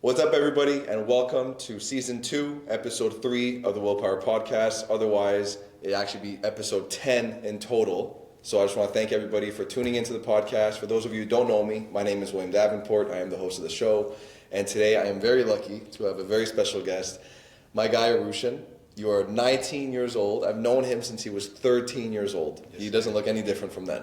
What's up, everybody, and welcome to Season 2, Episode 3 of the Willpower Podcast. Otherwise, it'd actually be Episode 10 in total. So I just want to thank everybody for tuning into the podcast. For those of you who don't know me, my name is William Davenport. I am the host of the show. And today I am very lucky to have a very special guest, my guy Arushan. You are 19 years old. I've known him since he was 13 years old. Yes, he doesn't look any different from then.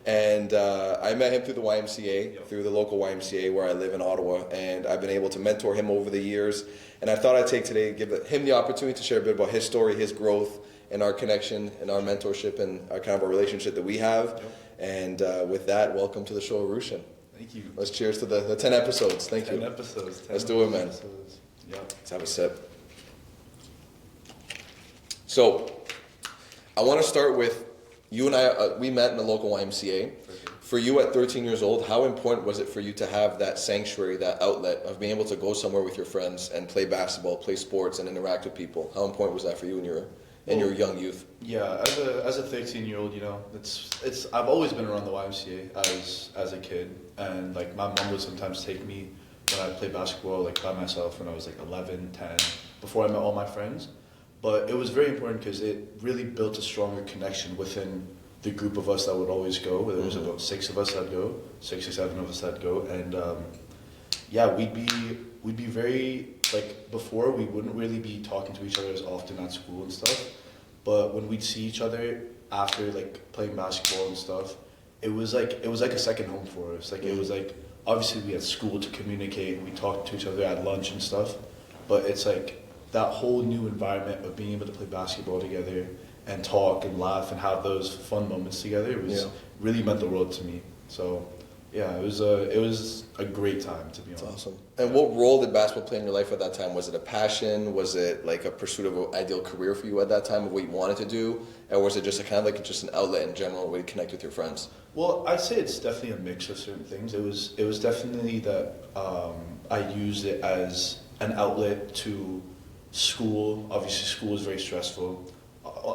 And I met him through the YMCA, through the local YMCA where I live in Ottawa, and I've been able to mentor him over the years. And I thought I'd take today, give him the opportunity to share a bit about his story, his growth, and our connection, and our mentorship, and our kind of a relationship that we have. And with that, welcome to the show, Arushan. Thank you. Let's cheers to the 10 episodes. Thank you. 10 episodes. Let's do it, man. Let's have a sip. So, I want to start with, you and I, we met in the local YMCA. For you at 13 years old, how important was it for you to have that sanctuary, that outlet of being able to go somewhere with your friends and play basketball, play sports, and interact with people? How important was that for you in your young youth? Yeah, as a 13-year-old, I've always been around the YMCA as a kid, and like my mom would sometimes take me when I played basketball like by myself when I was like 11, 10, before I met all my friends. But it was very important because it really built a stronger connection within the group of us that would always go. There was about 6 of us that go, 6 or 7 of us that go, and we'd be very, like, before we wouldn't really be talking to each other as often at school and stuff. But when we'd see each other after like playing basketball and stuff, it was like a second home for us. Like it was like, obviously we had school to communicate and we talked to each other at lunch and stuff, but it's like that whole new environment of being able to play basketball together and talk and laugh and have those fun moments together, it was really meant the world to me. So yeah, it was a great time, to be honest. That's awesome. And what role did basketball play in your life at that time? Was it a passion? Was it like a pursuit of an ideal career for you at that time of what you wanted to do? Or was it just a kind of like just an outlet in general where you connect with your friends? Well, I'd say it's definitely a mix of certain things. It was definitely that I used it as an outlet to school. Obviously, school is very stressful.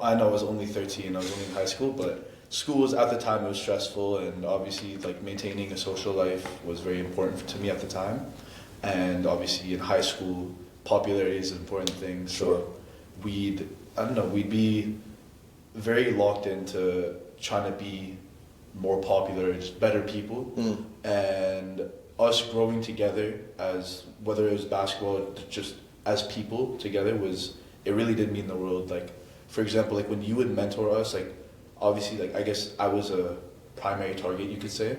I know I was only 13, I was only in high school, but school was, at the time, it was stressful, and obviously like maintaining a social life was very important to me at the time. And obviously in high school, popularity is an important thing. So we'd be very locked into trying to be more popular, just better people. And us growing together as, whether it was basketball, just as people together, it really did mean the world. Like, for example, like when you would mentor us, like obviously, like I guess I was a primary target, you could say,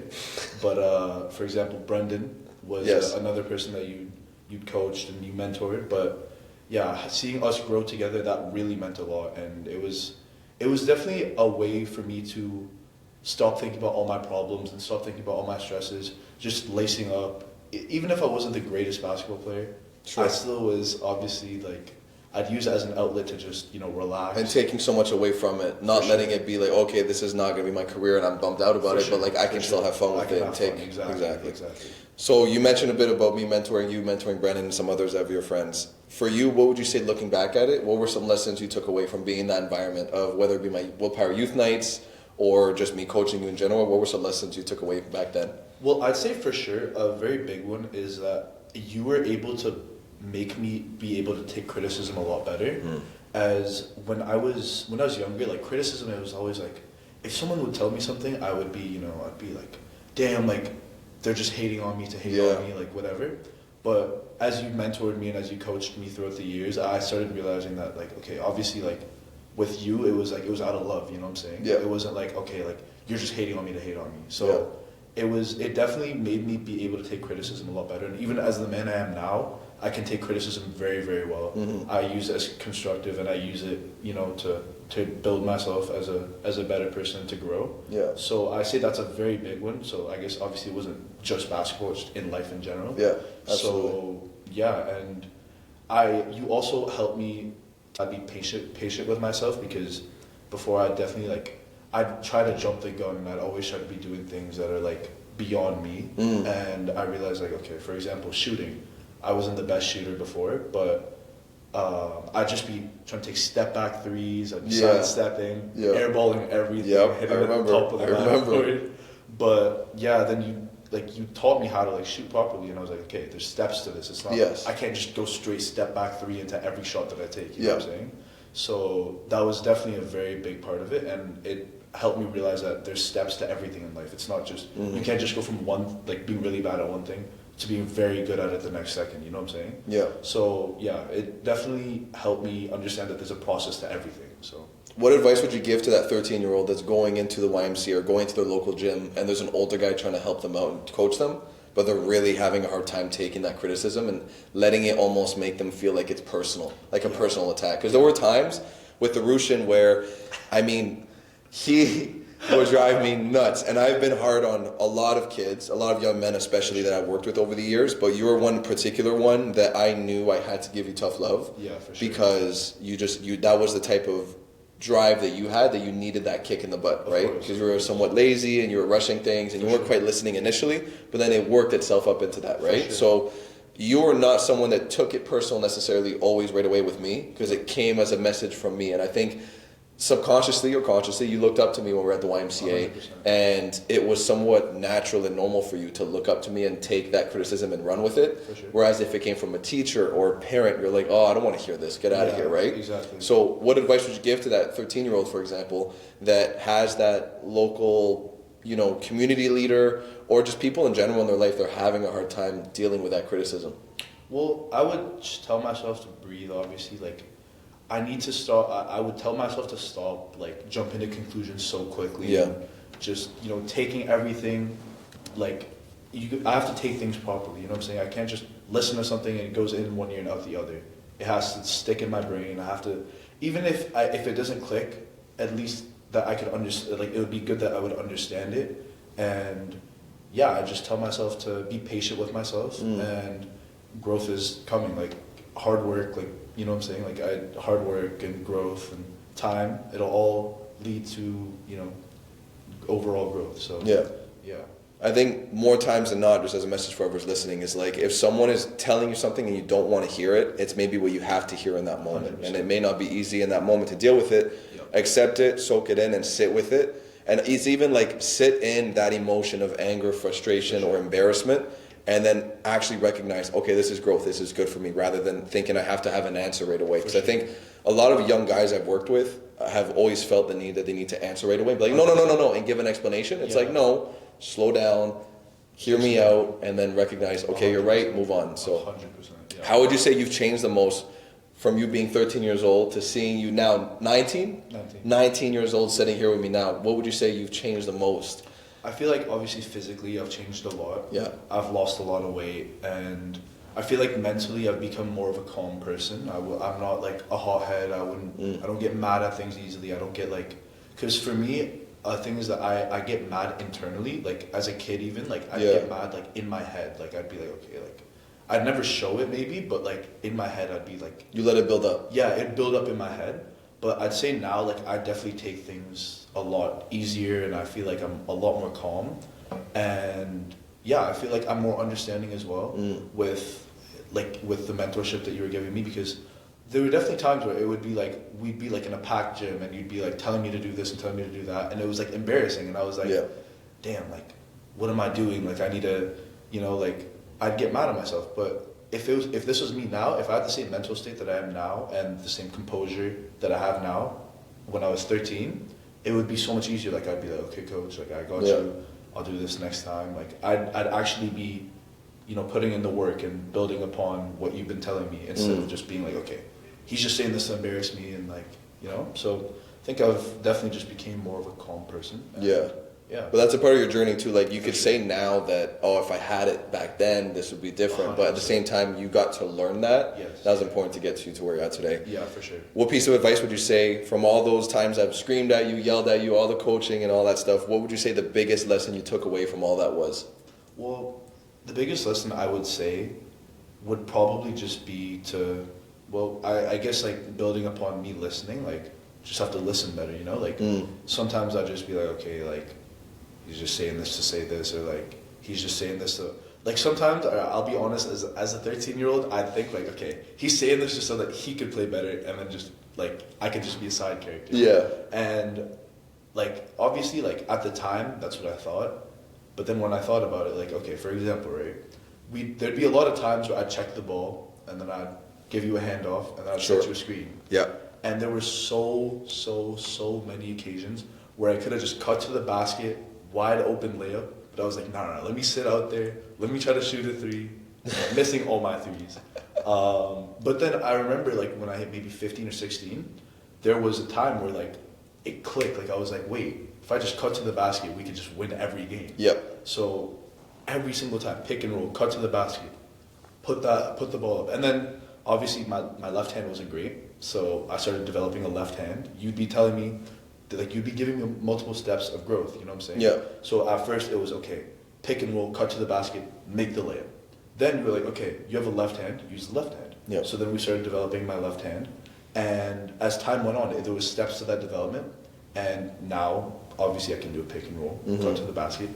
but for example, Brendan was another person that you'd coached and you mentored. But yeah, seeing us grow together, that really meant a lot, and it was definitely a way for me to stop thinking about all my problems and stop thinking about all my stresses, just lacing up. Even if I wasn't the greatest basketball player, I still was obviously like, I'd use it as an outlet to just, relax. And taking so much away from it, not letting it be like, okay, this is not going to be my career and I'm bummed out about it, but like I can still have fun with it and take. Exactly. So you mentioned a bit about me mentoring you, mentoring Brennan and some others of your friends. For you, what would you say, looking back at it, what were some lessons you took away from being in that environment of whether it be my Willpower Youth Nights or just me coaching you in general? What were some lessons you took away back then? Well, I'd say for sure a very big one is that you were able to make me be able to take criticism a lot better. As when I was younger, like criticism, it was always like, if someone would tell me something, I would be, I'd be like, damn, like they're just hating on me to hate on me, like whatever. But as you mentored me and as you coached me throughout the years, I started realizing that like, okay, obviously like with you, it was out of love, you know what I'm saying? Yeah. It wasn't like, okay, like you're just hating on me to hate on me. So it definitely made me be able to take criticism a lot better. And even as the man I am now, I can take criticism very, very well. I use it as constructive, and I use it, to build myself as a better person, to grow. Yeah. So I say that's a very big one. So I guess obviously it wasn't just basketball, it's in life in general. Yeah, absolutely. So yeah, and you also helped me to be patient with myself, because before I'd try to jump the gun, and I'd always try to be doing things that are like beyond me. And I realized like, okay, for example, shooting. I wasn't the best shooter before, but I'd just be trying to take step back threes, I'd be sidestepping, airballing everything, hitting the top of the backboard. But yeah, then you taught me how to like shoot properly, and I was like, okay, there's steps to this. It's not. Yes. I can't just go straight step back three into every shot that I take. You Yeah. know what I'm saying? So that was definitely a very big part of it, and it helped me realize that there's steps to everything in life. It's not just you can't just go from one like being really bad at one thing to being very good at it the next second. You know what I'm saying? Yeah. So yeah, it definitely helped me understand that there's a process to everything. So. What advice would you give to that 13-year-old that's going into the YMCA or going to their local gym, and there's an older guy trying to help them out and coach them, but they're really having a hard time taking that criticism and letting it almost make them feel like it's personal, like a personal attack? Because there were times with Arushan where, I mean, he would drive me nuts. And I've been hard on a lot of kids, a lot of young men especially that I've worked with over the years, but you were one particular one that I knew I had to give you tough love. Yeah, for sure. Because that was the type of drive that you had, that you needed that kick in the butt, right? Because you were somewhat lazy and you were rushing things and you weren't quite listening initially, but then it worked itself up into that, right? Sure. So you're not someone that took it personal necessarily always right away with me, because it came as a message from me. And I think subconsciously or consciously, you looked up to me when we were at the YMCA, 100%. and it was somewhat natural and normal for you to look up to me and take that criticism and run with it. For sure. Whereas if it came from a teacher or a parent, you're like, oh, I don't want to hear this, get out of here, right? Exactly. So what advice would you give to that 13-year-old, for example, that has that local, community leader, or just people in general in their life, they're having a hard time dealing with that criticism? Well, I would just tell myself to breathe, obviously. Like, I need to stop. I would tell myself to stop, like, jumping to conclusions so quickly. Yeah. And just, taking everything, like, I have to take things properly, you know what I'm saying? I can't just listen to something and it goes in one ear and out the other. It has to stick in my brain. I have to, even if it doesn't click, at least that I could understand, like, it would be good that I would understand it. And, yeah, I just tell myself to be patient with myself, and growth is coming, like, hard work, like, you know what I'm saying? Like, hard work and growth and time, it'll all lead to, overall growth. So, yeah. I think more times than not, just as a message for whoever's listening, is like, if someone is telling you something and you don't want to hear it, it's maybe what you have to hear in that moment. 100%. And it may not be easy in that moment to deal with it. Yep. Accept it, soak it in, and sit with it. And it's even like sit in that emotion of anger, frustration, or embarrassment, and then actually recognize, okay, this is growth, this is good for me, rather than thinking I have to have an answer right away. Because I think a lot of young guys I've worked with have always felt the need that they need to answer right away. Be like, no, and give an explanation. It's like, no, slow down, hear me out, and then recognize, okay, you're right, move on. So 100%. Yeah. how would you say you've changed the most from you being 13 years old to seeing you now 19 years old sitting here with me now? What would you say you've changed the most? I feel like obviously physically I've changed a lot. Yeah. I've lost a lot of weight, and I feel like mentally I've become more of a calm person. I'm not like a hothead. I don't get mad at things easily. I don't get like, because for me, thing is that I get mad internally. Like as a kid even, like I'd get mad like in my head. Like I'd be like, okay, like I'd never show it maybe, but like in my head I'd be like. You let it build up. Yeah, it'd build up in my head. But I'd say now, like, I definitely take things a lot easier, and I feel like I'm a lot more calm. And yeah, I feel like I'm more understanding as well with the mentorship that you were giving me, because there were definitely times where it would be like, we'd be like in a packed gym and you'd be like telling me to do this and telling me to do that. And it was like embarrassing. And I was like, damn, like, what am I doing? Like, I need to, like, I'd get mad at myself. But if this was me now, if I had the same mental state that I am now and the same composure that I have now when I was 13, it would be so much easier. Like I'd be like, okay, coach, like I got you. I'll do this next time. Like I'd actually be, putting in the work and building upon what you've been telling me instead of just being like, okay, he's just saying this to embarrass me, and like, So I think I've definitely just became more of a calm person. Yeah. But that's a part of your journey too. Like you could say now that, oh, if I had it back then, this would be different. 100%. But at the same time, you got to learn that. Yes. That was important to get you to where you're at today. Yeah, for sure. What piece of advice would you say from all those times I've screamed at you, yelled at you, all the coaching and all that stuff? What would you say the biggest lesson you took away from all that was? Well, the biggest lesson I would say would probably just be to, I guess like building upon me listening, like just have to listen better, Like sometimes I'd just be like, okay, like, he's just saying this to say this, or like he's just saying this to, like, sometimes I'll be honest, as a 13-year-old, I'd think like, okay, he's saying this just so that he could play better, and then just like I could just be a side character. Yeah. And like obviously, like at the time, that's what I thought, But then when I thought about it, like, okay, for example, right, there'd be a lot of times where I'd check the ball and then I'd give you a handoff and then I'd set you a screen. Yeah. And there were so many occasions where I could have just cut to the basket, wide open layup, but I was like, no, let me sit out there, let me try to shoot a three, missing all my threes. But then I remember, like, when I hit maybe 15 or 16, there was a time where, like, it clicked. Like, I was like, wait, if I just cut to the basket, we could just win every game. Yep. So every single time, pick and roll, cut to the basket, put the ball up. And then, obviously, my left hand wasn't great, so I started developing a left hand. You'd be telling me, like, you'd be giving me multiple steps of growth, you know what I'm saying? Yeah. So at first it was, okay, pick and roll, cut to the basket, make the layup. Then you were like, okay, you have a left hand, use the left hand. Yeah. So then we started developing my left hand. And as time went on, there was steps to that development. And now, obviously, I can do a pick and roll, cut to the basket,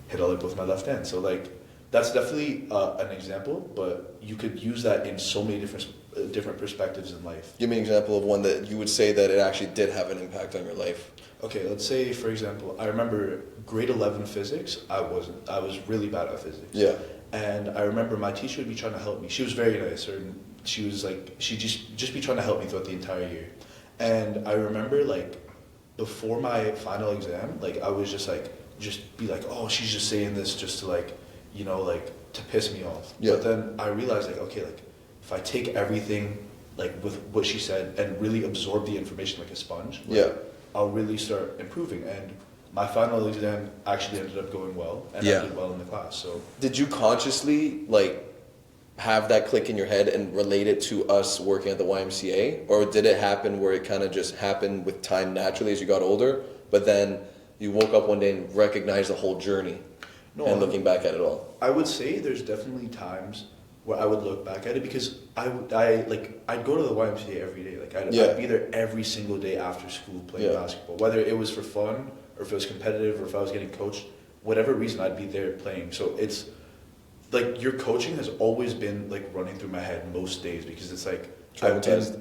hit a layup with my left hand. So, like, that's definitely an example, but you could use that in so many different perspectives in life. Give me an example of one that you would say that it actually did have an impact on your life. Okay, let's say, for example, I remember grade 11 physics, I was really bad at physics. Yeah. And I remember my teacher would be trying to help me. She was very nice, and she was like, she'd just be trying to help me throughout the entire year. And I remember, like, before my final exam, like, I was just be like, oh, she's just saying this just to, like, you know, like, to piss me off. Yeah. But then I realized, like, okay, like, if I take everything, like, with what she said and really absorb the information like a sponge, like, Yeah. I'll really start improving. And my final exam actually ended up going well, and I did well in the class. So, did you consciously, like, have that click in your head and relate it to us working at the YMCA? Or did it happen where it kind of just happened with time naturally as you got older, but then you woke up one day and recognized the whole journey and looking back at it all? I would say there's definitely times where I would look back at it, because I'd go to the YMCA every day. Like, I'd be there every single day after school playing basketball, whether it was for fun or if it was competitive or if I was getting coached, whatever reason, I'd be there playing. So it's like your coaching has always been, like, running through my head most days, because it's like Traumatized.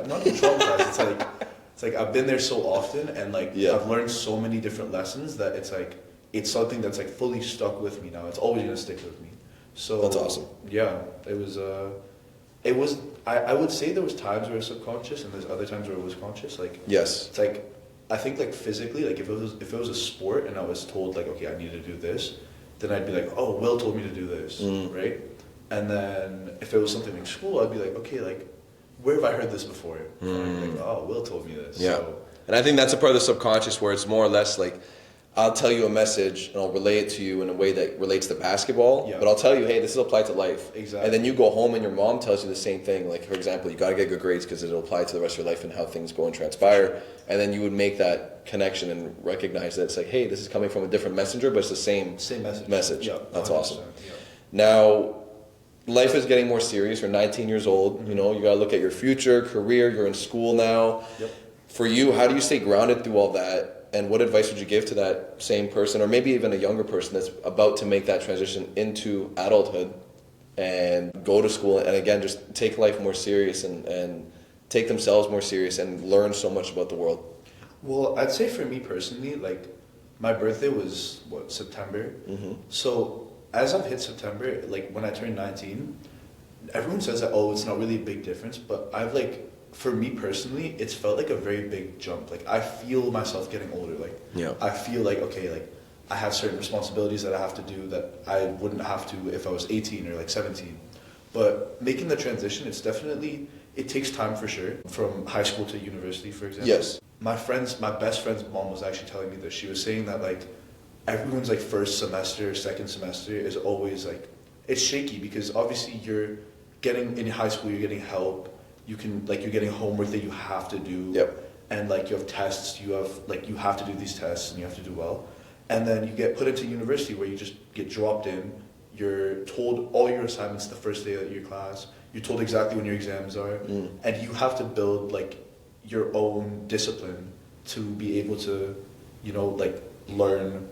not even traumatized. It's like I've been there so often, and, like, I've learned so many different lessons that it's like it's something that's, like, fully stuck with me now. It's always gonna stick with me. So That's awesome. Yeah, it was. I would say there was times where it was subconscious, and there's other times where it was conscious. Like, Yes. it's like, I think, like, physically, like, if it was a sport and I was told, like, okay, I need to do this, then I'd be like, oh, Will told me to do this, right? And then if it was something like school, I'd be like, okay, like, where have I heard this before? Like, oh, Will told me this. Yeah. So, And I think that's a part of the subconscious where it's more or less like, I'll tell you a message and I'll relay it to you in a way that relates to basketball, but I'll tell you, hey, this will apply to life. Exactly. And then you go home and your mom tells you the same thing. Like, for example, you got to get good grades because it'll apply to the rest of your life and how things go and transpire. And then you would make that connection and recognize that it's like, hey, this is coming from a different messenger, but it's the same message. Yeah, that's 100%, awesome. Yeah. Now, life is getting more serious. You're 19 years old. You know, you got to look at your future, career. You're in school now. Yep. For you, how do you stay grounded through all that? And what advice would you give to that same person, or maybe even a younger person that's about to make that transition into adulthood and go to school and, again, just take life more serious and take themselves more serious and learn so much about the world? Well, I'd say for me personally, like, my birthday was, September? So as I've hit September, like, when I turned 19, everyone says that, oh, it's not really a big difference, but I've, like, for me personally, it's felt like a very big jump. Like, I feel myself getting older. Like, I feel like, okay, like, I have certain responsibilities that I have to do that I wouldn't have to if I was 18 or, like, 17. But making the transition, it's definitely, it takes time for sure, from high school to university, for example. Yes. My best friend's mom was actually telling me this. She was saying that, like, everyone's, like, first semester, second semester is always, like, it's shaky, because obviously you're getting, in high school, you're getting help. You can, like, you're getting homework that you have to do. And, like, you have tests, you have to do these tests and you have to do well. And then you get put into university where you just get dropped in. You're told all your assignments the first day of your class. You're told exactly when your exams are. And you have to build, like, your own discipline to be able to, you know, like, learn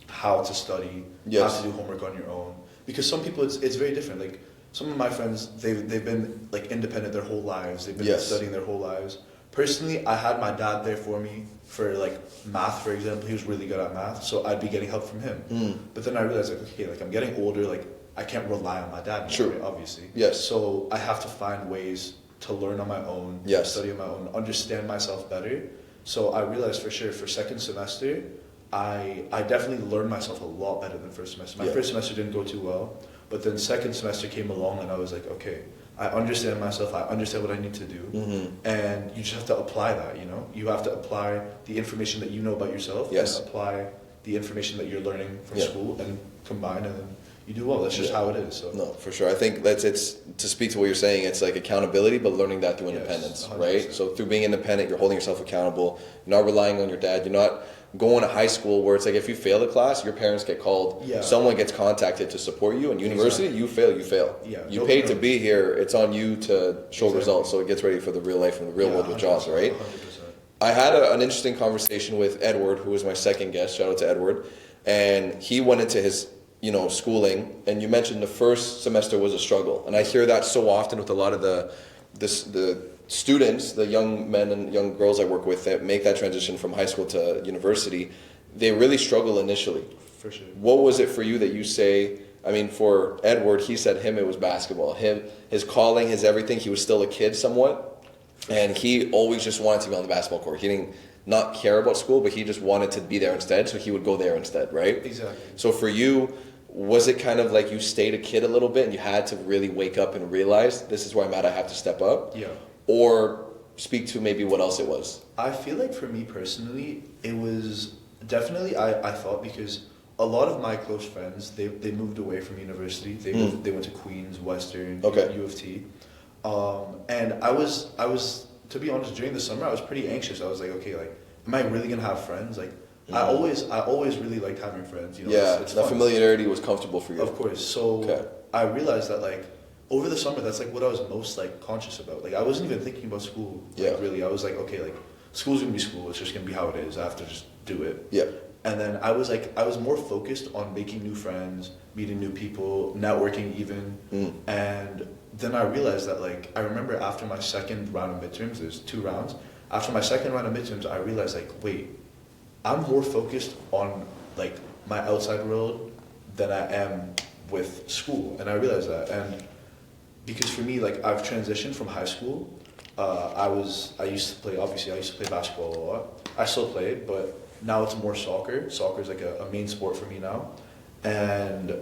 how to study, how to do homework on your own. Because some people, it's very different. Like, some of my friends, they've been, like, independent their whole lives. They've been studying their whole lives. personally, I had my dad there for me for like math, for example. He was really good at math, so I'd be getting help from him. But then I realized like, okay, like I'm getting older, like I can't rely on my dad anymore, right, obviously. Yes. So I have to find ways to learn on my own, study on my own, understand myself better. So I realized for sure for second semester, I definitely learned myself a lot better than first semester. My first semester didn't go too well, but then second semester came along and I was like, okay, I understand myself, I understand what I need to do, and you just have to apply that, you know? You have to apply the information that you know about yourself and apply the information that you're learning from school and combine, and then you do well. That's just how it is. So. No, for sure. I think it's to speak to what you're saying, it's like accountability, but learning that through independence, 100%. Right? So through being independent, you're holding yourself accountable. You're not relying on your dad. You're not going to high school where it's like if you fail a class, your parents get called. Yeah. Someone gets contacted to support you. And university, you fail. Yeah. You paid to be here. It's on you to show results. So it gets ready for the real life and the real world with jobs, right? 100%. I had an interesting conversation with Edward, who was my second guest. Shout out to Edward. And he went into his schooling, and you mentioned the first semester was a struggle, and I hear that so often with a lot of the students, the young men and young girls I work with that make that transition from high school to university. They really struggle initially. For sure. What was it for you that you say? I mean, for Edward, he said it was basketball. His calling, his everything. He was still a kid somewhat, and he always just wanted to be on the basketball court. He didn't not care about school, but he just wanted to be there instead, so he would go there instead, right? Exactly. So for you, was it kind of like you stayed a kid a little bit and you had to really wake up and realize this is where I'm at, I have to step up? Yeah. Or speak to maybe what else it was? I feel like for me personally, it was definitely, I thought, because a lot of my close friends, they moved away from university. They went to Queens, Western, U of T. And I was, to be honest, during the summer, I was pretty anxious. I was like, okay, like, am I really going to have friends? Like, I always really liked having friends. You know, it's that familiarity was comfortable for you. Of course. So I realized that like over the summer, that's like what I was most like conscious about. Like I wasn't even thinking about school. Like, really, I was like, okay, like school's gonna be school. It's just gonna be how it is. I have to just do it. Yeah. And then I was more focused on making new friends, meeting new people, networking even. And then I realized that like I remember after my second round of midterms, there's 2 rounds. After my second round of midterms, I realized like, wait, I'm more focused on like my outside world than I am with school, and I realized that. And because for me, like I've transitioned from high school. I used to play basketball a lot. I still play it, but now it's more soccer. Soccer is like a main sport for me now, and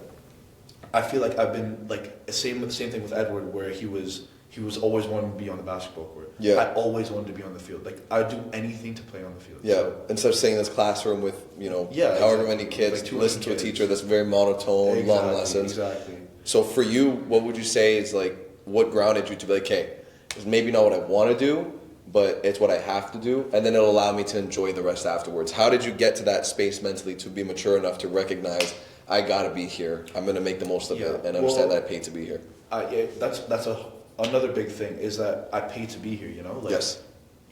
I feel like I've been like same thing with Edward, where he was always wanting to be on the basketball court. Yeah. I always wanted to be on the field. Like I'd do anything to play on the field. Yeah. So, instead of staying in this classroom with however many kids, like listen to a teacher that's very monotone, long lessons. Exactly. So for you, what would you say is like what grounded you to be like, hey, it's maybe not what I want to do, but it's what I have to do, and then it'll allow me to enjoy the rest afterwards. How did you get to that space mentally to be mature enough to recognize I gotta be here, I'm gonna make the most of it, and understand that I paid to be here? That's another big thing is that I paid to be here. You know, like, yes.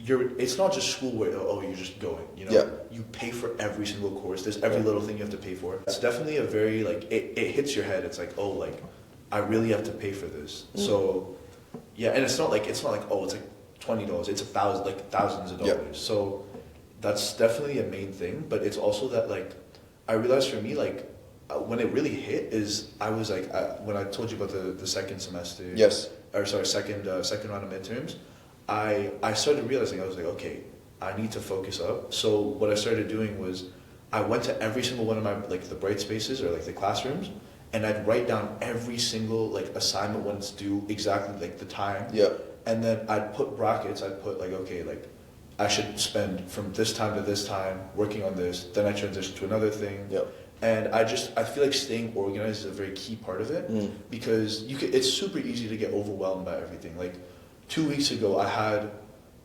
It's not just school where you're just going. You know, you pay for every single course. There's every little thing you have to pay for. It's definitely a very like it hits your head. It's like, oh, like I really have to pay for this. So yeah, and it's not like oh, it's like $20. It's thousands of dollars. So that's definitely a main thing. But it's also that like I realized for me like when it really hit is I was like when I told you about the second semester. Yes. Or sorry, second round of midterms. I started realizing I was like, okay, I need to focus up. So what I started doing was I went to every single one of my like the bright spaces or like the classrooms, and I'd write down every single like assignment when it's due, exactly like the time. Yeah. And then I'd put brackets. I'd put like, okay, like I should spend from this time to this time working on this. Then I transition to another thing. Yeah. And I feel like staying organized is a very key part of it because it's super easy to get overwhelmed by everything. Like 2 weeks ago, I had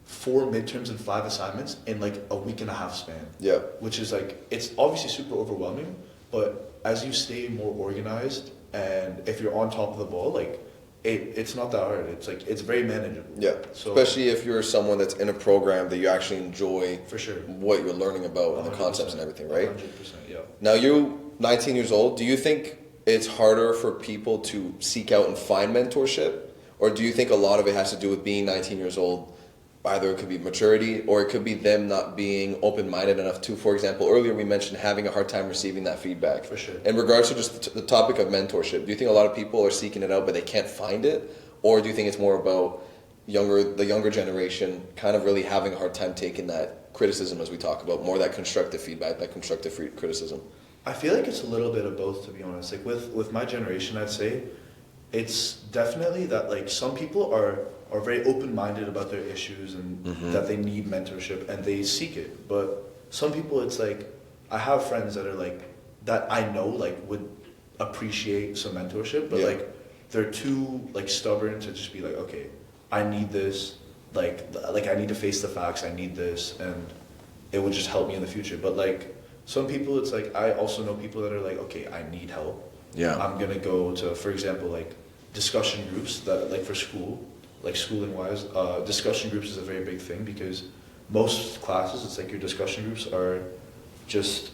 4 midterms and 5 assignments in like a week and a half span. Yeah. Which is like, it's obviously super overwhelming, but as you stay more organized and if you're on top of the ball, like it's not that hard. It's like, it's very manageable. Yeah. So, especially if you're someone that's in a program that you actually enjoy for sure what you're learning about and the concepts and everything, right? 100%, yeah. Now you're 19 years old. Do you think it's harder for people to seek out and find mentorship? Or do you think a lot of it has to do with being 19 years old, either it could be maturity or it could be them not being open-minded enough to, for example, earlier we mentioned having a hard time receiving that feedback. For sure. In regards to just the topic of mentorship, do you think a lot of people are seeking it out but they can't find it? Or do you think it's more about the younger generation kind of really having a hard time taking that criticism, as we talk about, more that constructive feedback, that constructive criticism? I feel like it's a little bit of both, to be honest. Like with my generation, I'd say it's definitely that like some people are very open-minded about their issues and that they need mentorship and they seek it. But some people, it's like, I have friends that are like, that I know like would appreciate some mentorship, but like they're too like stubborn to just be like, okay, I need this, like I need to face the facts, I need this, and it would just help me in the future. But like some people, it's like, I also know people that are like, okay, I need help. Yeah. I'm gonna go to, for example, like discussion groups that like for school, like schooling wise, discussion groups is a very big thing because most classes, it's like your discussion groups are just,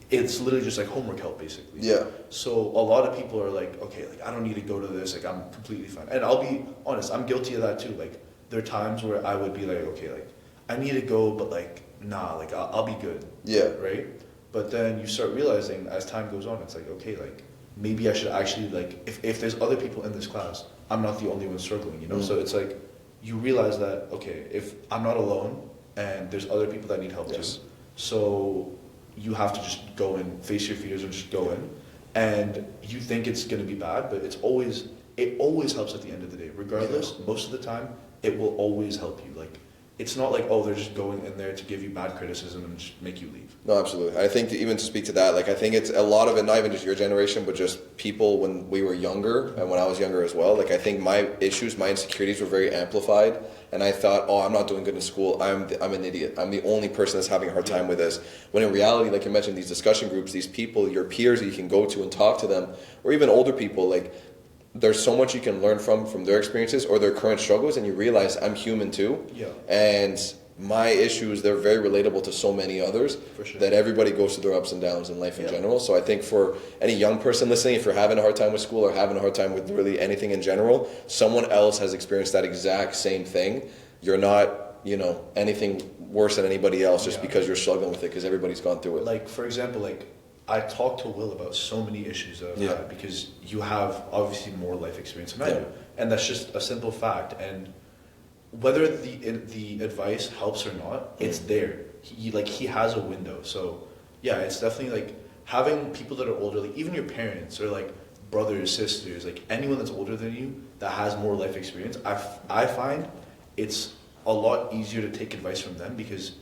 it's literally just like homework help basically. Yeah. So a lot of people are like, okay, like I don't need to go to this, like I'm completely fine. And I'll be honest, I'm guilty of that too. Like there are times where I would be like, okay, like I need to go, but like, nah, like I'll be good. Yeah. Right? But then you start realizing as time goes on, it's like, okay, like maybe I should actually like, if there's other people in this class, I'm not the only one struggling, you know? So it's like, you realize that, okay, if I'm not alone and there's other people that need help too. So you have to just go and face your fears and just go in. And you think it's going to be bad, but it always helps at the end of the day. Regardless, most of the time, it will always help you. Like, it's not like, oh, they're just going in there to give you bad criticism and just make you leave. No, absolutely. I think even to speak to that, like I think it's a lot of it, not even just your generation, but just people when we were younger and when I was younger as well. Like I think my issues, my insecurities were very amplified, and I thought, oh, I'm not doing good in school. I'm an idiot. I'm the only person that's having a hard time with this. When in reality, like you mentioned, these discussion groups, these people, your peers that you can go to and talk to them, or even older people, like there's so much you can learn from their experiences or their current struggles, and you realize I'm human too. Yeah. And my issues, they're very relatable to so many others. For sure. That everybody goes through their ups and downs in life in general. So I think for any young person listening, if you're having a hard time with school or having a hard time with really anything in general, someone else has experienced that exact same thing. You're not, anything worse than anybody else just because you're struggling with it, because everybody's gone through it. Like, for example, like I talked to Will about so many issues that I've had because you have obviously more life experience than I do. And that's just a simple fact. And whether the advice helps or not, it's there. He has a window. So yeah, it's definitely like having people that are older, like even your parents or like brothers, sisters, like anyone that's older than you that has more life experience. I find it's a lot easier to take advice from them because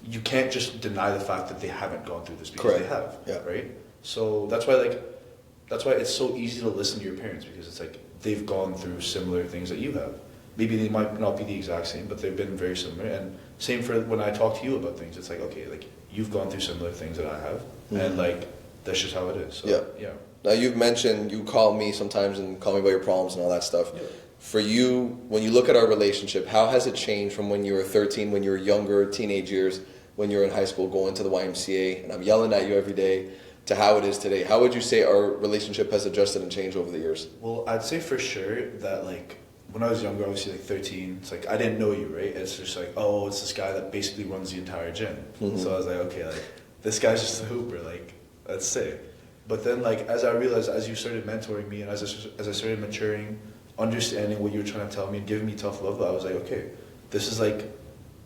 you can't just deny the fact that they haven't gone through this because they have, right? So that's why it's so easy to listen to your parents because it's like they've gone through similar things that you have. Maybe they might not be the exact same, but they've been very similar. And same for when I talk to you about things. It's like, okay, like you've gone through similar things that I have, and like that's just how it is. So, yeah. Now you've mentioned you call me sometimes and call me about your problems and all that stuff. Yeah. For you, when you look at our relationship, how has it changed from when you were 13, when you were younger, teenage years, when you were in high school, going to the YMCA, and I'm yelling at you every day, to how it is today? How would you say our relationship has adjusted and changed over the years? Well, I'd say for sure that like when I was younger, obviously like 13, it's like I didn't know you, right? It's just like, oh, it's this guy that basically runs the entire gym. So I was like, okay, like this guy's just a hooper, like that's sick. But then like as I realized, as you started mentoring me and as I started maturing, understanding what you were trying to tell me and giving me tough love, I was like, okay, this is like,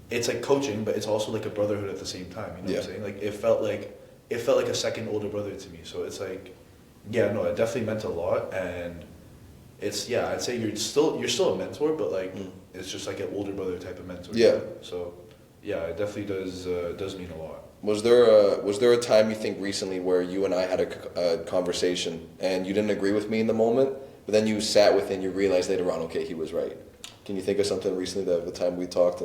it's like coaching, but it's also like a brotherhood at the same time. You know what I'm saying? Like it felt like a second older brother to me. So it's like, yeah, no, it definitely meant a lot. And it's, I'd say you're still a mentor, but like it's just like an older brother type of mentor. Yeah. So yeah, it definitely does mean a lot. Was there a time you think recently where you and I had a conversation and you didn't agree with me in the moment, but then you sat with it and you realized later on, okay, he was right? Can you think of something recently that the time we talked,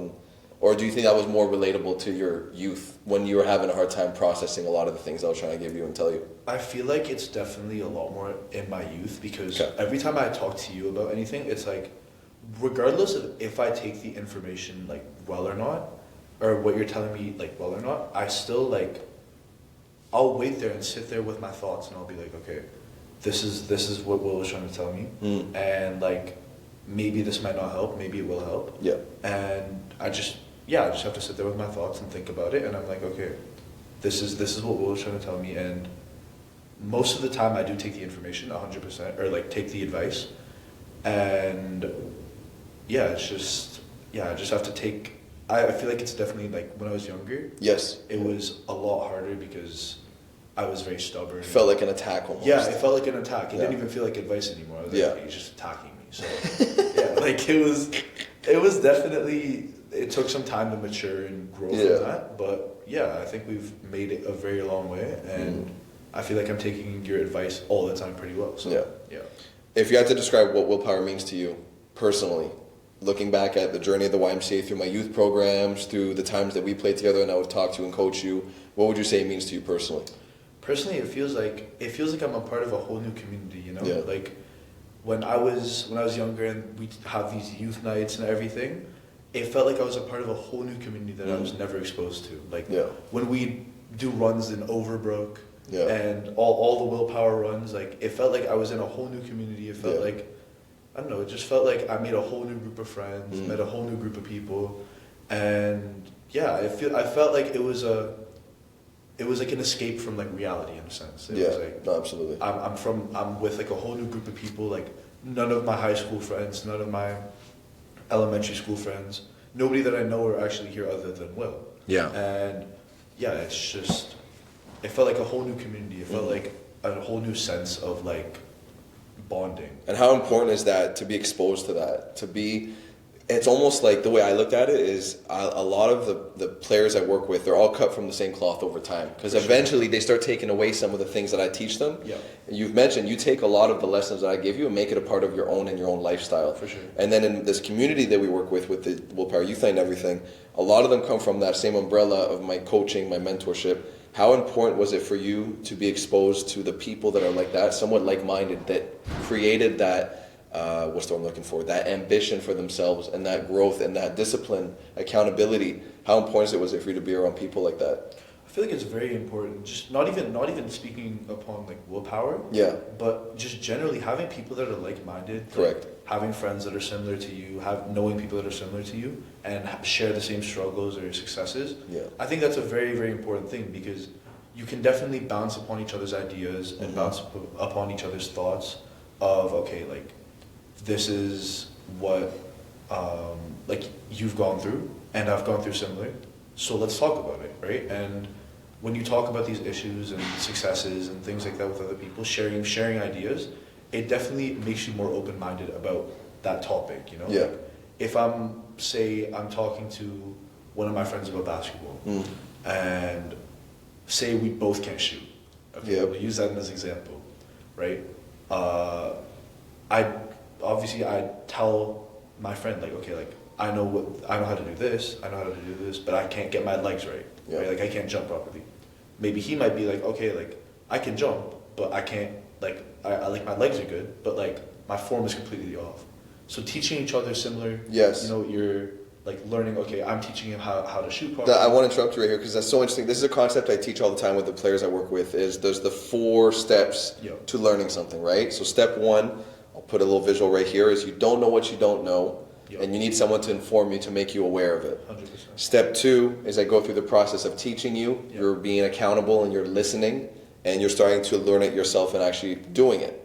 or do you think that was more relatable to your youth when you were having a hard time processing a lot of the things I was trying to give you and tell you? I feel like it's definitely a lot more in my youth because every time I talk to you about anything, it's like, regardless of if I take the information like well or not, or what you're telling me like well or not, I still like, I'll wait there and sit there with my thoughts and I'll be like, okay, this is what Will was trying to tell me. And like, maybe this might not help, maybe it will help. Yeah. And I just have to sit there with my thoughts and think about it. And I'm like, okay, this is what Will was trying to tell me. And most of the time I do take the information 100%, or like take the advice. And I just have to take, I feel like it's definitely like when I was younger. Yes. It was a lot harder because I was very stubborn. It felt like an attack almost. Yeah, it felt like an attack. It didn't even feel like advice anymore. I was like, he's just attacking me. So like it was definitely, it took some time to mature and grow from that. But I think we've made it a very long way, and I feel like I'm taking your advice all the time pretty well. So yeah. If you had to describe what willpower means to you personally, looking back at the journey of the YMCA through my youth programs, through the times that we played together and I would talk to you and coach you, what would you say it means to you personally? Personally, it feels like I'm a part of a whole new community, you know? Yeah. Like when I was younger and we'd have these youth nights and everything, it felt like I was a part of a whole new community that I was never exposed to. Like when we do runs in Overbrook and all the willpower runs, like it felt like I was in a whole new community. It felt like, I don't know, it just felt like I made a whole new group of friends, met a whole new group of people, and I felt like it was like an escape from like reality in a sense. It was like, no, absolutely. I'm with like a whole new group of people, like none of my high school friends, none of my elementary school friends, nobody that I know are actually here other than Will. Yeah. And it's just, it felt like a whole new community. It felt like a whole new sense of like bonding. And how important is that to be exposed to that? It's almost like the way I looked at it is a lot of the players I work with, they're all cut from the same cloth over time. Because eventually they start taking away some of the things that I teach them. Yeah. And you've mentioned you take a lot of the lessons that I give you and make it a part of your own and your own lifestyle. For sure. And then in this community that we work with the Willpower Youth Night and everything, a lot of them come from that same umbrella of my coaching, my mentorship. How important was it for you to be exposed to the people that are like that, somewhat like-minded, that created that, what's the word I'm looking for, that ambition for themselves and that growth and that discipline, accountability? How important was it for you to be around people like that? I feel like it's very important, just not even speaking upon like willpower, but just generally having people that are like-minded. Correct. Like having friends that are similar to you, knowing people that are similar to you, and share the same struggles or successes. Yeah. I think that's a very, very important thing, because you can definitely bounce upon each other's ideas and bounce upon each other's thoughts of, okay, like, this is what like you've gone through and I've gone through similar, so let's talk about it, right? And when you talk about these issues and successes and things like that with other people, sharing ideas, it definitely makes you more open-minded about that topic, you know? Yeah. Like if I'm talking to one of my friends about basketball and say we both can't shoot, okay, we'll use that as an example, right? I tell my friend, like, okay, like I know how to do this, but I can't get my legs right. Right? Like I can't jump properly. Maybe he might be like, okay, like I can jump, but I can't, like I like my legs are good, but like my form is completely off. So teaching each other similar, you know, you're like learning, okay, I'm teaching him how to shoot properly. I want to interrupt you right here because that's so interesting. This is a concept I teach all the time with the players I work with, is there's the 4 steps to learning something, right? So step 1, I'll put a little visual right here, is you don't know what you don't know, and you need someone to inform you, to make you aware of it. 100%. Step 2 is I go through the process of teaching you, you're being accountable and you're listening, and you're starting to learn it yourself and actually doing it.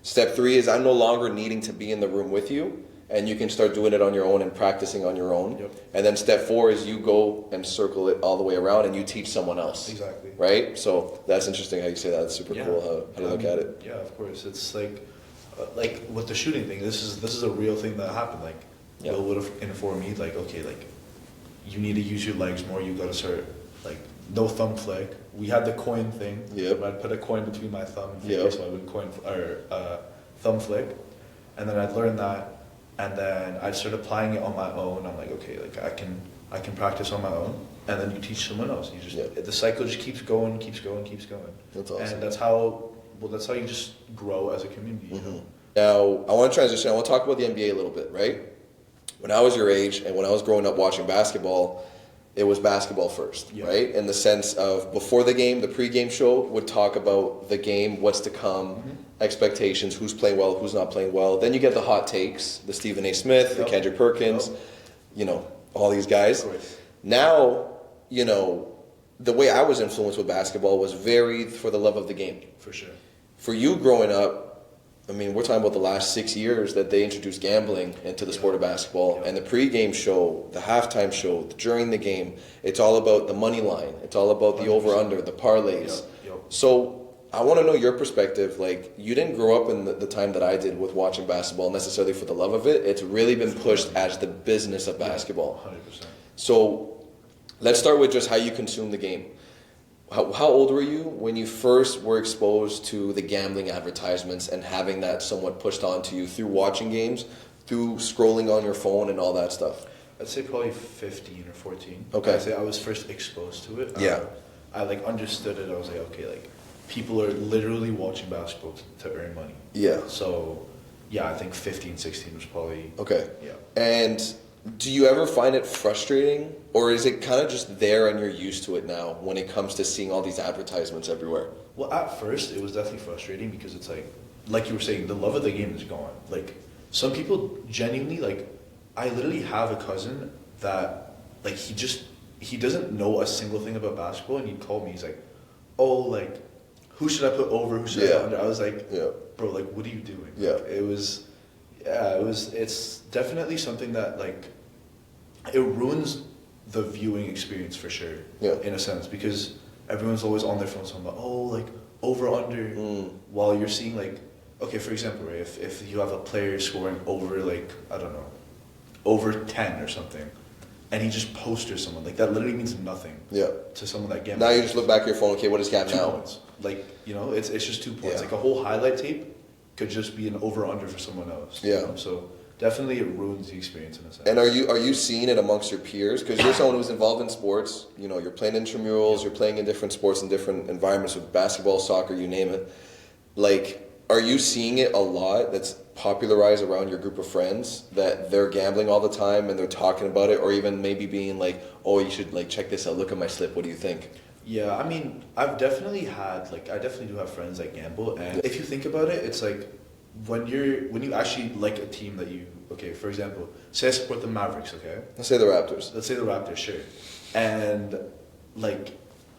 Step 3 is I'm no longer needing to be in the room with you, and you can start doing it on your own and practicing on your own. And then step 4 is you go and circle it all the way around and you teach someone else. Exactly. Right? So that's interesting how you say that. It's super cool how you look at it. Yeah, of course. It's like with the shooting thing, this is a real thing that happened. Like Will would have informed me, like, okay, like you need to use your legs more, you gotta start, like, no thumb flick. We had the coin thing. I'd put a coin between my thumb and finger, so I would thumb flick. And then I'd learn that, and then I'd start applying it on my own. I'm like, okay, like I can practice on my own, and then you teach someone else. You just the cycle just keeps going. That's awesome. And that's how you just grow as a community. You know? Now I want to transition. I want to talk about the NBA a little bit, right? When I was your age and when I was growing up watching basketball, it was basketball first, right? In the sense of before the game, the pregame show would talk about the game, what's to come, expectations, who's playing well, who's not playing well. Then you get the hot takes, the Stephen A. Smith, the Kendrick Perkins, all these guys. Now, the way I was influenced with basketball was very for the love of the game. For sure. For you growing up, we're talking about the last 6 years that they introduced gambling into the sport of basketball. And the pregame show, the halftime show, during the game, it's all about the money line. It's all about the over-under, the parlays. So I want to know your perspective. Like, you didn't grow up in the time that I did with watching basketball necessarily for the love of it. It's really been pushed as the business of basketball. 100%. So let's start with just how you consume the game. How old were you when you first were exposed to the gambling advertisements and having that somewhat pushed onto you through watching games, through scrolling on your phone and all that stuff? I'd say probably 15 or 14. Okay. I'd say I was first exposed to it. Yeah. I understood it. I was like, okay, people are literally watching basketball to earn money. Yeah. So, yeah, I think 15, 16 was probably... Okay. Yeah. And do you ever find it frustrating, or is it kind of just there and you're used to it now when it comes to seeing all these advertisements everywhere? Well, at first, it was definitely frustrating because it's like you were saying, the love of the game is gone. Like, some people genuinely, I literally have a cousin that, he doesn't know a single thing about basketball, and he'd call me, he's like, oh, who should I put over, who should I put under? I was like, bro, what are you doing? Yeah. It's definitely something that, it ruins the viewing experience for sure, in a sense, because everyone's always on their phones talking about, over, under, while you're seeing, okay, for example, right, if you have a player scoring over, I don't know, over 10 or something, and he just posters someone, that literally means nothing to someone that gambles. Now you just look back at your phone, okay, what is Gap 2 now? points. It's just 2 points. Yeah. A whole highlight tape could just be an over-under for someone else. Yeah. So definitely it ruins the experience in a sense. And are you seeing it amongst your peers? Because you're someone who's involved in sports. You're playing intramurals. You're playing in different sports and different environments with basketball, soccer, you name it. Are you seeing it a lot that's popularized around your group of friends, that they're gambling all the time and they're talking about it, or even maybe being like, oh, you should check this out, look at my slip, what do you think? Yeah, I've definitely had, I definitely do have friends that gamble, and if you think about it, it's when you actually like a team that you, okay, for example, say I support the Mavericks, okay? Let's say the Raptors. Let's say the Raptors, sure. And,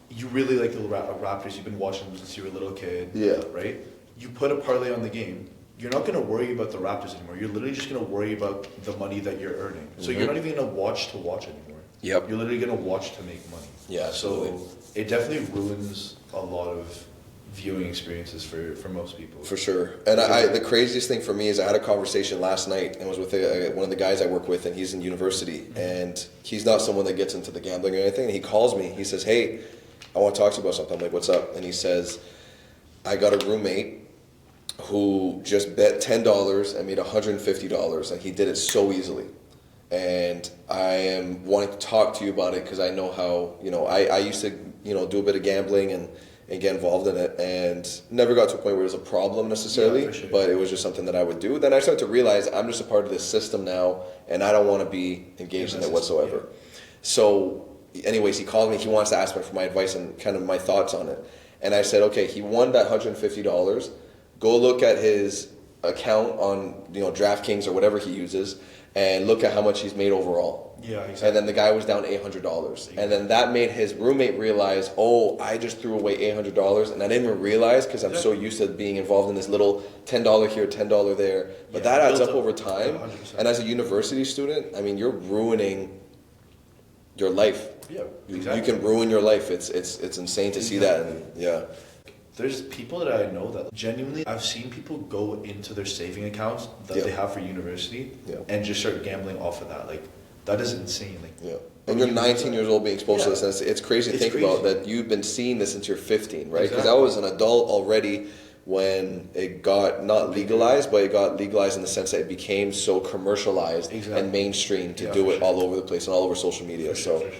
you really like the Raptors, you've been watching them since you were a little kid, right? You put a parlay on the game, you're not going to worry about the Raptors anymore. You're literally just going to worry about the money that you're earning. So you're not even going to watch anymore. Yep. You're literally going to watch to make money. Yeah, absolutely. So it definitely ruins a lot of viewing experiences for most people. For sure. And the craziest thing for me is I had a conversation last night, and it was with one of the guys I work with, and he's in university, and he's not someone that gets into the gambling or anything. And he calls me. He says, hey, I want to talk to you about something. I'm like, what's up? And he says, I got a roommate who just bet $10 and made $150, and he did it so easily. And I am wanting to talk to you about it because I know how, I used to, do a bit of gambling and get involved in it, and never got to a point where it was a problem necessarily, sure. but it was just something that I would do. Then I started to realize I'm just a part of this system now, and I don't want to be engaged in it whatsoever. So anyways, he called me, he wants to ask me for my advice and kind of my thoughts on it. And I said, okay, he won that $150. Go look at his account on DraftKings or whatever he uses, and look at how much he's made overall. Yeah, exactly. And then the guy was down $800. Exactly. And then that made his roommate realize, oh, I just threw away $800, and I didn't even realize because I'm so used to being involved in this little $10 here, $10 there. But that adds up over time. 100%. And as a university student, you're ruining your life. Yeah, exactly. You can ruin your life. It's insane to see that. And there's people that I know that genuinely, I've seen people go into their saving accounts that they have for university and just start gambling off of that. That is insane. And you're 19 years old being exposed to this, and it's crazy to think about that you've been seeing this since you're 15, right? Because I was an adult already when it got not legalized, but it got legalized in the sense that it became so commercialized and mainstream to do it all over the place and all over social media. For sure.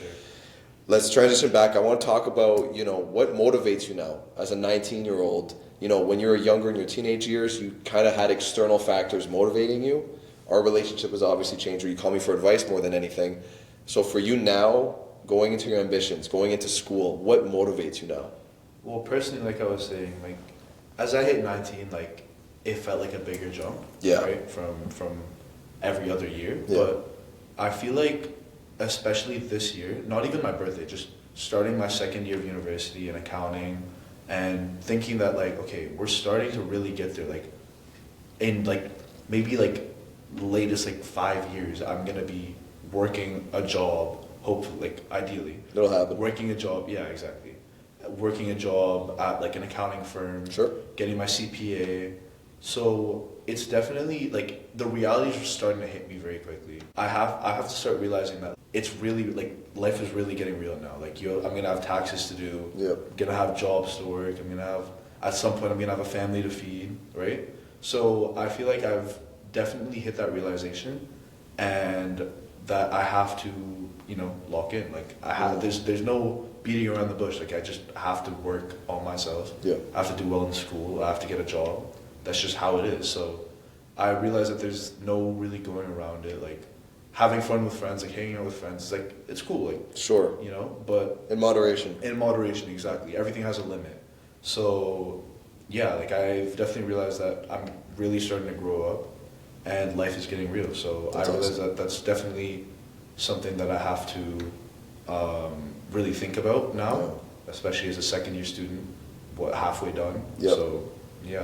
Let's transition back. I want to talk about, what motivates you now as a 19-year-old. When you were younger in your teenage years, you kind of had external factors motivating you. Our relationship has obviously changed, or you call me for advice more than anything. So for you now, going into your ambitions, going into school, what motivates you now? Well, personally, like I was saying, as I hit 19, it felt like a bigger jump, Yeah. right, from every other year. Yeah. But I feel like, especially this year, not even my birthday, just starting my second year of university in accounting, and thinking that like, okay, we're starting to really get there. Like, in like maybe like the latest like 5 years, I'm gonna be working a job. Hopefully, like ideally, It'll happen. working a job. Yeah, exactly. Working a job at like an accounting firm. Sure. Getting my CPA. So it's definitely like the realities are starting to hit me very quickly. I have to start realizing that it's really like life is really getting real now. Like I'm gonna have taxes to do. Yep. Gonna have jobs to work. I'm gonna have at some point I'm gonna have a family to feed. Right. So I feel like I've definitely hit that realization, and that I have to lock in. Like I have there's no beating around the bush. Like I just have to work on myself. Yeah. I have to do well in school. I have to get a job. That's just how it is. So I realize that there's no really going around it. Like having fun with friends, like hanging out with friends, it's like it's cool. Like Sure. But In moderation. in moderation, exactly. Everything has a limit. So yeah, like I've definitely realized that I'm really starting to grow up, and life is getting real. So That's I realize awesome. that that's definitely something that I have to really think about now, Yeah. especially as a second year student, halfway done. Yep. So yeah,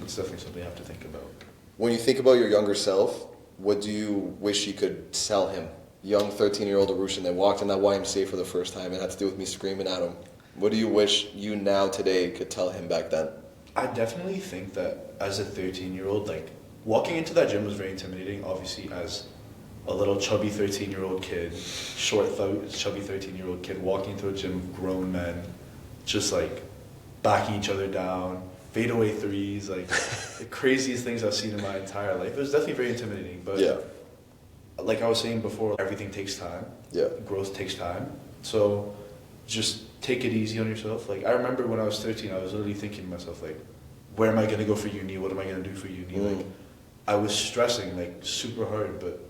it's definitely something I have to think about. When you think about your younger self, what do you wish you could tell him? Young 13-year-old Arushan that walked in that YMCA for the first time and had to deal with me screaming at him. What do you wish you now today could tell him back then? I definitely think that as a 13-year-old, like walking into that gym was very intimidating. Obviously, as a little chubby 13-year-old kid, chubby 13-year-old kid walking into a gym of grown men, just like backing each other down, fadeaway threes, like the craziest things I've seen in my entire life. It was definitely very intimidating. But Yeah. like I was saying before, everything takes time. Yeah. Growth takes time. So just take it easy on yourself. Like I remember when I was 13, I was literally thinking to myself, like, where am I gonna go for uni? What am I gonna do for uni? Like I was stressing like super hard, but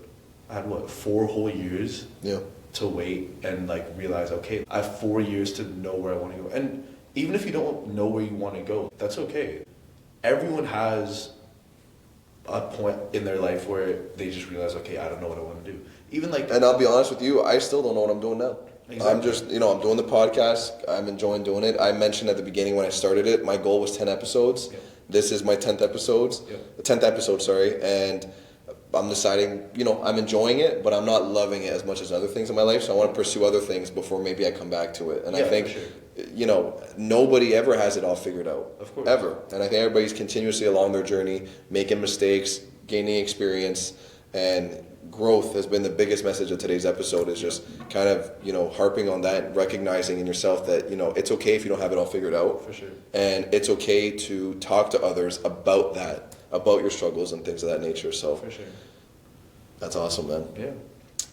I had 4 whole years Yeah. to wait and like realize, okay, I have 4 years to know where I want to go. And even if you don't know where you want to go, that's okay. Everyone has a point in their life where they just realize, okay, I don't know what I want to do. Even like, And I'll be honest with you, I still don't know what I'm doing now. Exactly. I'm just, I'm doing the podcast. I'm enjoying doing it. I mentioned at the beginning when I started it, my goal was 10 episodes. Yeah. This is my 10th episodes. Yeah. The 10th episode, sorry. And I'm deciding, I'm enjoying it, but I'm not loving it as much as other things in my life. So I want to pursue other things before maybe I come back to it. And Yeah, I think, for sure. nobody ever has it all figured out. Of course. Ever. And I think everybody's continuously along their journey, making mistakes, gaining experience, and growth has been the biggest message of today's episode, is just kind of, harping on that, recognizing in yourself that, it's okay if you don't have it all figured out. For sure. And it's okay to talk to others about that, about your struggles and things of that nature. So For sure. that's awesome, man. Yeah.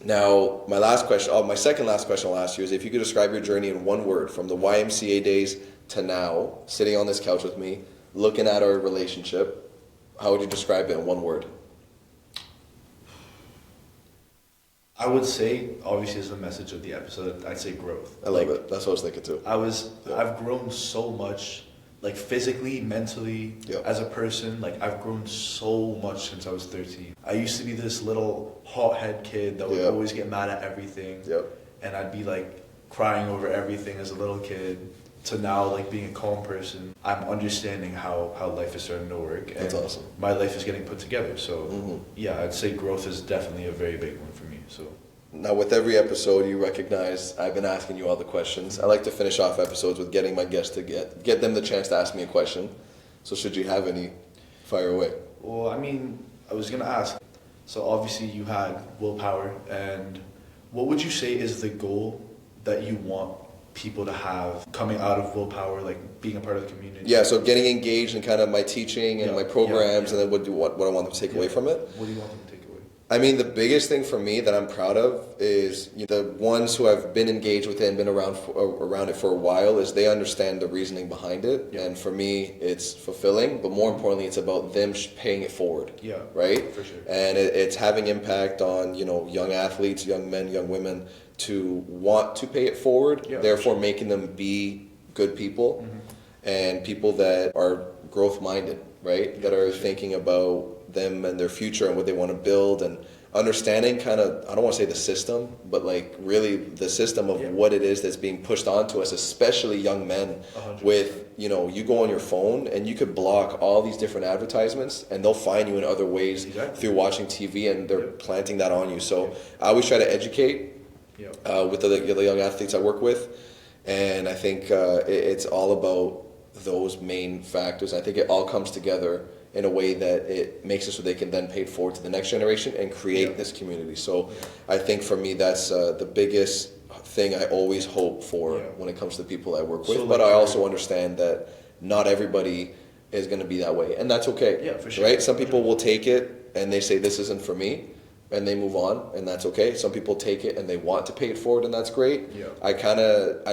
Now, my second last question I'll ask you is if you could describe your journey in one word from the YMCA days to now, sitting on this couch with me, looking at our relationship, how would you describe it in one word? I would say, obviously, as the message of the episode, I'd say growth. I love it. That's what I was thinking too. I've grown so much, like physically, mentally, Yep. as a person. Like I've grown so much since I was 13. I used to be this little hothead kid that would Yep. always get mad at everything. Yep. And I'd be like crying over everything as a little kid, to now like being a calm person. I'm understanding how life is starting to work. And That's awesome. my life is getting put together. So Mhm. yeah, I'd say growth is definitely a very big one for me. So Now, with every episode, you recognize I've been asking you all the questions. I like to finish off episodes with getting my guests to get them the chance to ask me a question. So should you have any, fire away. well, I mean, I was gonna ask. So obviously you had Willpower, and what would you say is the goal that you want people to have coming out of Willpower, like being a part of the community? Yeah, so getting engaged in kind of my teaching and Yeah, my programs, yeah, yeah. and then what I want them to take away from it. What do you want them to take away? I mean, the biggest thing for me that I'm proud of is the ones who have been engaged with it and been around it for a while, is they understand the reasoning behind it. Yeah. And for me, it's fulfilling, but more importantly, it's about them paying it forward. Yeah, Right? for sure. And it's having impact on, young athletes, young men, young women, to want to pay it forward, Yeah, therefore for sure. making them be good people. Mhm. And people that are growth minded, right? That are thinking about them and their future and what they want to build, and understanding kind of, I don't want to say the system, but like really the system of what it is that's being pushed onto us, especially young men. 100%. With, you know, you go on your phone and you could block all these different advertisements and they'll find you in other ways through watching TV, and they're planting that on you. So I always try to educate with the young athletes I work with, and I think it's all about those main factors. I think it all comes together in a way that it makes it so they can then pay it forward to the next generation and create this community. So I think for me, that's the biggest thing I always hope for when it comes to the people I work with. So but like I also understand that not everybody is going to be that way, and that's okay. Yeah, for sure. Right? Some people will take it and they say this isn't for me, and they move on, and that's okay. Some people take it and they want to pay it forward, and that's great. I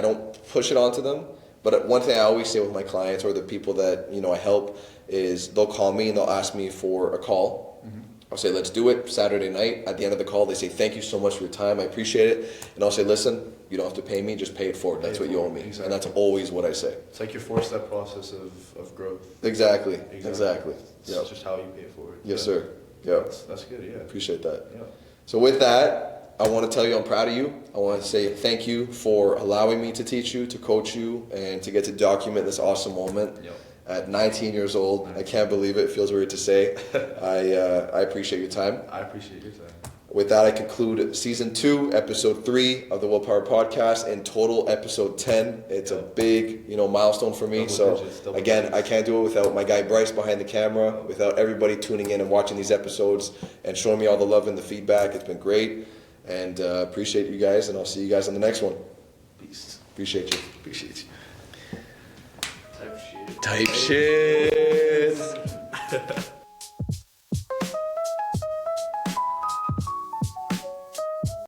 don't push it onto them. But one thing I always say with my clients or the people that, you know, I help is they'll call me and they'll ask me for a call. I'll say, let's do it Saturday night. At the end of the call, they say, thank you so much for your time. I appreciate it. And I'll say, listen, you don't have to pay me. Just pay it forward. That's what you owe me. Exactly. And that's always what I say. It's like your 4-step process of growth. Exactly. It's just how you pay it forward. Yes, sir. Yeah. That's good, yeah. Appreciate that. Yeah. So with that, I want to tell you I'm proud of you. I want to say thank you for allowing me to teach you, to coach you, and to get to document this awesome moment. At 19 years old, I can't believe it. It feels weird to say. I appreciate your time. I appreciate your time. With that, I conclude Season 2, Episode 3 of the Willpower Podcast. In total, Episode 10. It's a big, milestone for me. Double digits. I can't do it without my guy Bryce behind the camera, without everybody tuning in and watching these episodes and showing me all the love and the feedback. It's been great. And appreciate you guys, and I'll see you guys on the next one. Peace. Appreciate you. Appreciate you. Type shit.